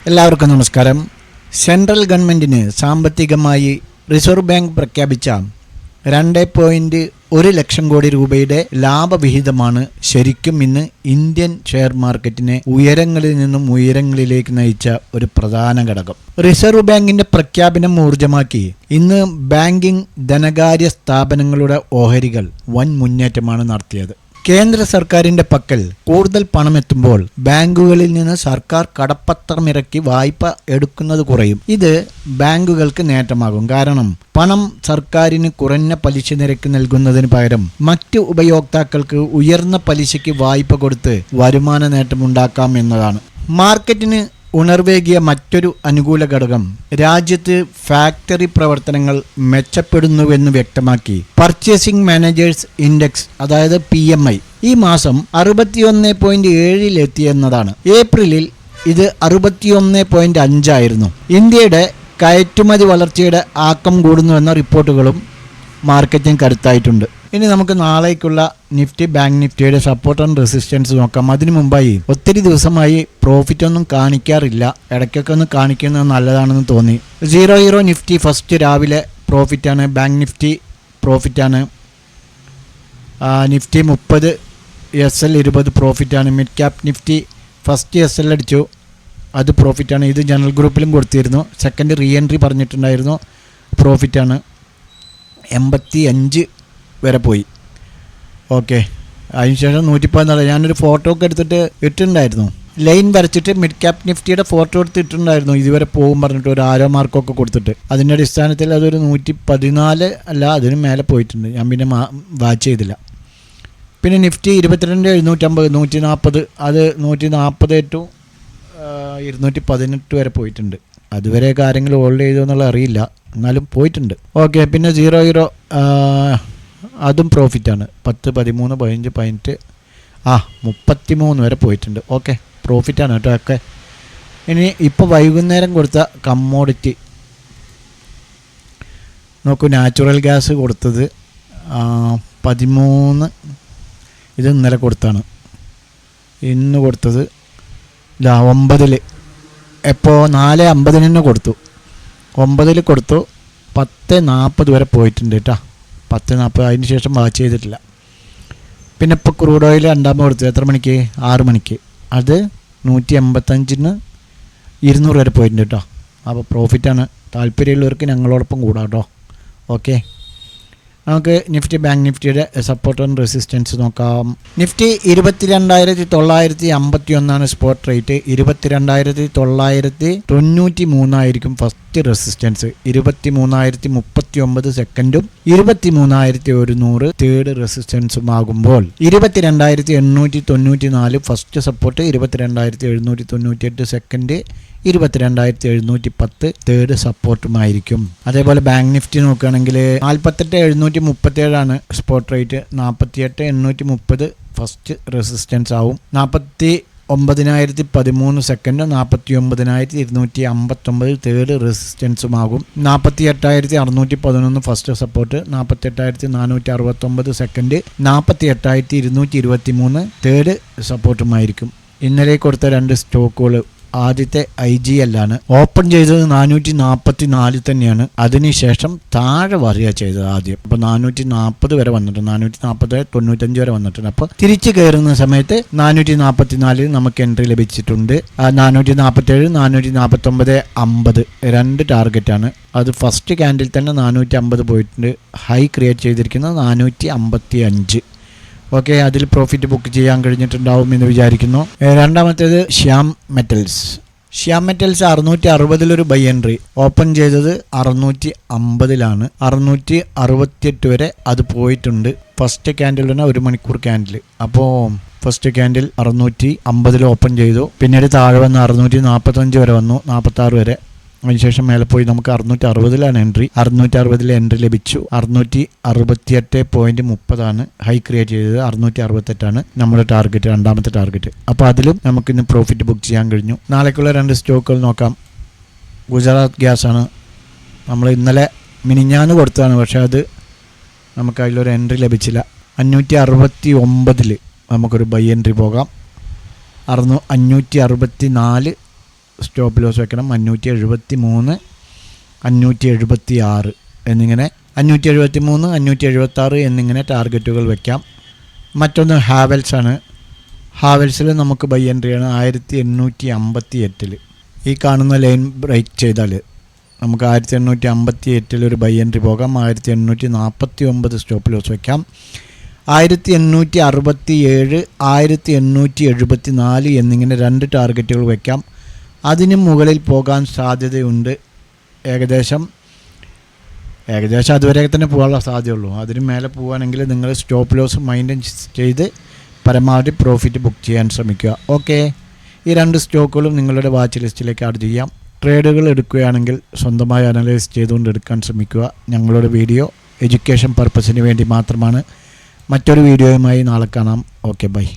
എല്ലാവർക്കും നമസ്കാരം. സെൻട്രൽ ഗവൺമെൻറ്റിന് സാമ്പത്തികമായി റിസർവ് ബാങ്ക് പ്രഖ്യാപിച്ച 2.1 ലക്ഷം കോടി രൂപയുടെ ലാഭവിഹിതമാണ് ശരിക്കും ഇന്ന് ഇന്ത്യൻ ഷെയർ മാർക്കറ്റിനെ ഉയരങ്ങളിൽ നിന്നും ഉയരങ്ങളിലേക്ക് നയിച്ച ഒരു പ്രധാന ഘടകം. റിസർവ് ബാങ്കിന്റെ പ്രഖ്യാപനം ഊർജ്ജമാക്കി ഇന്ന് ബാങ്കിംഗ് ധനകാര്യ സ്ഥാപനങ്ങളുടെ ഓഹരികൾ വൻ മുന്നേറ്റമാണ് നടത്തിയത്. കേന്ദ്ര സർക്കാരിന്റെ പക്കൽ കൂടുതൽ പണം എത്തുമ്പോൾ ബാങ്കുകളിൽ നിന്ന് സർക്കാർ കടപ്പത്രമിറക്കി വായ്പ എടുക്കുന്നത് കുറയും. ഇത് ബാങ്കുകൾക്ക് നേട്ടമാകും. കാരണം പണം സർക്കാരിന് കുറഞ്ഞ പലിശ നിരക്ക് നൽകുന്നതിന് പകരം മറ്റു ഉപയോക്താക്കൾക്ക് ഉയർന്ന പലിശയ്ക്ക് വായ്പ കൊടുത്ത് വരുമാന നേട്ടമുണ്ടാക്കാം എന്നതാണ്. മാർക്കറ്റിന് ഉണർവേകിയ മറ്റൊരു അനുകൂല ഘടകം രാജ്യത്ത് ഫാക്ടറി പ്രവർത്തനങ്ങൾ മെച്ചപ്പെടുന്നുവെന്ന് വ്യക്തമാക്കി പർച്ചേസിംഗ് മാനേജേഴ്സ് ഇൻഡെക്സ്, അതായത് PMI, ഈ മാസം 61.7 എത്തിയെന്നതാണ്. ഏപ്രിലിൽ ഇത് 61.5 ആയിരുന്നു. ഇന്ത്യയുടെ കയറ്റുമതി വളർച്ചയുടെ ആക്കം കൂടുന്നുവെന്ന റിപ്പോർട്ടുകളും മാർക്കറ്റിന് കരുത്തായിട്ടുണ്ട്. ഇനി നമുക്ക് നാളേക്കുള്ള നിഫ്റ്റി, ബാങ്ക് നിഫ്റ്റിയുടെ സപ്പോർട്ട് ആൻഡ് റെസിസ്റ്റൻസ് നോക്കാം. അതിനു മുമ്പായി ഒത്തിരി ദിവസമായി പ്രോഫിറ്റ് ഒന്നും കാണിക്കാറില്ല. ഇടയ്ക്കൊക്കെ ഒന്ന് കാണിക്കുന്നത് നല്ലതാണെന്ന് തോന്നി. 0 നിഫ്റ്റി ഫസ്റ്റ് രാവിലെ പ്രോഫിറ്റാണ്. ബാങ്ക് നിഫ്റ്റി പ്രോഫിറ്റാണ്. നിഫ്റ്റി 30 SL 20 പ്രോഫിറ്റാണ്. Mid cap Nifty first SL അടിച്ചു, അത് പ്രോഫിറ്റാണ്. ഇത് ജനറൽ ഗ്രൂപ്പിലും കൊടുത്തിരുന്നു. സെക്കൻഡ് റീ എൻട്രി പറഞ്ഞിട്ടുണ്ടായിരുന്നു, പ്രോഫിറ്റാണ്. 85 വരെ പോയി. ഓക്കെ, അതിനുശേഷം 114. ഞാനൊരു ഫോട്ടോ ഒക്കെ എടുത്തിട്ട് ഇട്ടിട്ടുണ്ടായിരുന്നു, ലൈൻ വരച്ചിട്ട് മിഡ് ക്യാപ് നിഫ്റ്റിയുടെ ഫോട്ടോ എടുത്ത് ഇട്ടിട്ടുണ്ടായിരുന്നു. ഇതുവരെ പോകും പറഞ്ഞിട്ട് ഒരു ആരോ മാർക്കൊക്കെ കൊടുത്തിട്ട്. അതിൻ്റെ അടിസ്ഥാനത്തിൽ അതൊരു 114 അല്ല, അതിന് മേലെ പോയിട്ടുണ്ട്. ഞാൻ പിന്നെ വാച്ച് ചെയ്തില്ല. പിന്നെ നിഫ്റ്റി 22,750 140, അത് 140 ടു 218 വരെ പോയിട്ടുണ്ട്. അതുവരെ കാര്യങ്ങൾ ഹോൾഡ് ചെയ്തു എന്നുള്ള അറിയില്ല, എന്നാലും പോയിട്ടുണ്ട്. ഓക്കെ, പിന്നെ 0 അതും പ്രോഫിറ്റാണ്. 10, 13, 15, 18, 33 വരെ പോയിട്ടുണ്ട്. ഓക്കെ, പ്രോഫിറ്റാണ് കേട്ടോ ഒക്കെ. ഇനി ഇപ്പോൾ വൈകുന്നേരം കൊടുത്ത കമ്മോഡിറ്റി നോക്കൂ. നാച്ചുറൽ ഗ്യാസ് കൊടുത്തത് 13, ഇത് ഇന്നലെ കൊടുത്താണ്. ഇന്ന് കൊടുത്തത് 9 എപ്പോൾ 4.50 തന്നെ കൊടുത്തു. 9 കൊടുത്തു. 10.40 വരെ പോയിട്ടുണ്ട് കേട്ടോ. 10.40, അതിന് ശേഷം വാച്ച് ചെയ്തിട്ടില്ല. പിന്നെ ഇപ്പോൾ ക്രൂഡ് ഓയിൽ രണ്ടാമത് കൊടുത്തു. എത്ര മണിക്ക്? 6 മണിക്ക്. അത് 185-ന് 200 വരെ പോയിട്ടുണ്ട് കേട്ടോ. അപ്പോൾ പ്രോഫിറ്റാണ്. താല്പര്യമുള്ളവർക്ക് ഞങ്ങളോടൊപ്പം കൂടാം കേട്ടോ. ഓക്കെ, നമുക്ക് നിഫ്റ്റി, ബാങ്ക് നിഫ്റ്റിയുടെ സപ്പോർട്ട് ആൻഡ് റെസിസ്റ്റൻസ് നോക്കാം. Nifty 22,951 spot rate. 22,993 ആയിരിക്കും ഫസ്റ്റ് റെസിസ്റ്റൻസ്. 23,039 സെക്കൻഡും 23,100 തേർഡ് റെസിസ്റ്റൻസും ആകുമ്പോൾ 22,894 ഫസ്റ്റ് സപ്പോർട്ട്, 22,798 സെക്കൻഡ്, 22,710 തേർഡ് സപ്പോർട്ടുമായിരിക്കും. അതേപോലെ ബാങ്ക് നിഫ്റ്റി നോക്കുകയാണെങ്കിൽ 48,737 സ്പോട്ട് റേറ്റ്. 48,830 ഫസ്റ്റ് റെസിസ്റ്റൻസ് ആവും. 49,013 സെക്കൻഡ്, 49,259 തേർഡ് റെസിസ്റ്റൻസുമാകും. 48,611 ഫസ്റ്റ് സപ്പോർട്ട്, 48,469 സെക്കൻഡ്, 48,223 തേർഡ് സപ്പോർട്ടുമായിരിക്കും. ഇന്നലെ കൊടുത്ത 2 സ്റ്റോക്കുകൾ, ആദ്യത്തെ IGL ആണ്. ഓപ്പൺ ചെയ്തത് 444 തന്നെയാണ്. അതിനുശേഷം താഴെ വരിക ചെയ്തത് ആദ്യം. അപ്പോൾ 440 വരെ വന്നിട്ടുണ്ട്. 440, 95 വരെ വന്നിട്ടുണ്ട്. അപ്പോൾ തിരിച്ചു കയറുന്ന സമയത്ത് 444 നമുക്ക് എൻട്രി ലഭിച്ചിട്ടുണ്ട്. 447, 449, 50 2 ടാർഗറ്റാണ്. അത് ഫസ്റ്റ് ക്യാൻഡിൽ തന്നെ 450 പോയിട്ടുണ്ട്. ഹൈ ക്രിയേറ്റ് ചെയ്തിരിക്കുന്നത് 455. ഓക്കെ, അതിൽ പ്രോഫിറ്റ് ബുക്ക് ചെയ്യാൻ കഴിഞ്ഞിട്ടുണ്ടാവും എന്ന് വിചാരിക്കുന്നു. രണ്ടാമത്തേത് Shyam metals. Shyam metals 660 by entry. Open ചെയ്തത് 650 668 വരെ അത് പോയിട്ടുണ്ട്. ഫസ്റ്റ് ക്യാൻഡിൽ തന്നെ 1 മണിക്കൂർ ക്യാൻഡിൽ. അപ്പോൾ ഫസ്റ്റ് ക്യാൻഡിൽ 650 ഓപ്പൺ ചെയ്തു. പിന്നീട് താഴെ വന്ന് 645 വരെ വന്നു, 46 വരെ. അതിനുശേഷം മേലെ പോയി നമുക്ക് 660 എൻട്രി. 660 എൻട്രി ലഭിച്ചു. 668.30 ഹൈ ക്രിയേറ്റ് ചെയ്തത്. 668 നമ്മുടെ ടാർഗറ്റ്, രണ്ടാമത്തെ ടാർഗറ്റ്. അപ്പോൾ അതിലും നമുക്കിന്ന് പ്രോഫിറ്റ് ബുക്ക് ചെയ്യാൻ കഴിഞ്ഞു. നാളേക്കുള്ള 2 സ്റ്റോക്കുകൾ നോക്കാം. ഗുജറാത്ത് ഗ്യാസ് ആണ്. നമ്മൾ ഇന്നലെ മിനിഞ്ഞാന്ന് കൊടുത്തതാണ്, പക്ഷേ അത് നമുക്ക് അതിലൊരു എൻട്രി ലഭിച്ചില്ല. 569 നമുക്കൊരു ബൈ എൻട്രി പോകാം. 564 സ്റ്റോപ്പ് ലോസ് വെക്കണം. 573, 576 എന്നിങ്ങനെ 573, 576 എന്നിങ്ങനെ ടാർഗറ്റുകൾ വയ്ക്കാം. മറ്റൊന്ന് ഹാവൽസ് ആണ്. ഹാവൽസിൽ നമുക്ക് ബൈ എൻട്രിയാണ് 1858. ഈ കാണുന്ന ലൈൻ ബ്രേക്ക് ചെയ്താൽ നമുക്ക് 1858 ഒരു ബൈ എൻട്രി പോകാം. 1849 സ്റ്റോപ്പ് ലോസ് വയ്ക്കാം. 1867, 1874 എന്നിങ്ങനെ 2 ടാർഗറ്റുകൾ വയ്ക്കാം. അതിന് മുകളിൽ പോകാൻ സാധ്യതയുണ്ട്. ഏകദേശം അതുവരെ തന്നെ പോകാനുള്ള സാധ്യതയുള്ളൂ. അതിന് മേലെ പോവുകയാണെങ്കിൽ നിങ്ങൾ സ്റ്റോപ്പ് ലോസ് മെയിൻറ്റെയിൻ ചെയ്ത് പരമാവധി പ്രോഫിറ്റ് ബുക്ക് ചെയ്യാൻ ശ്രമിക്കുക. ഓക്കെ, ഈ 2 സ്റ്റോക്കുകളും നിങ്ങളുടെ വാച്ച് ലിസ്റ്റിലേക്ക് ആഡ് ചെയ്യാം. ട്രേഡുകൾ എടുക്കുകയാണെങ്കിൽ സ്വന്തമായി അനലൈസ് ചെയ്തുകൊണ്ട് എടുക്കാൻ ശ്രമിക്കുക. ഞങ്ങളുടെ വീഡിയോ എഡ്യൂക്കേഷൻ പർപ്പസിന് വേണ്ടി മാത്രമാണ്. മറ്റൊരു വീഡിയോയുമായി നാളെ കാണാം. Okay, by.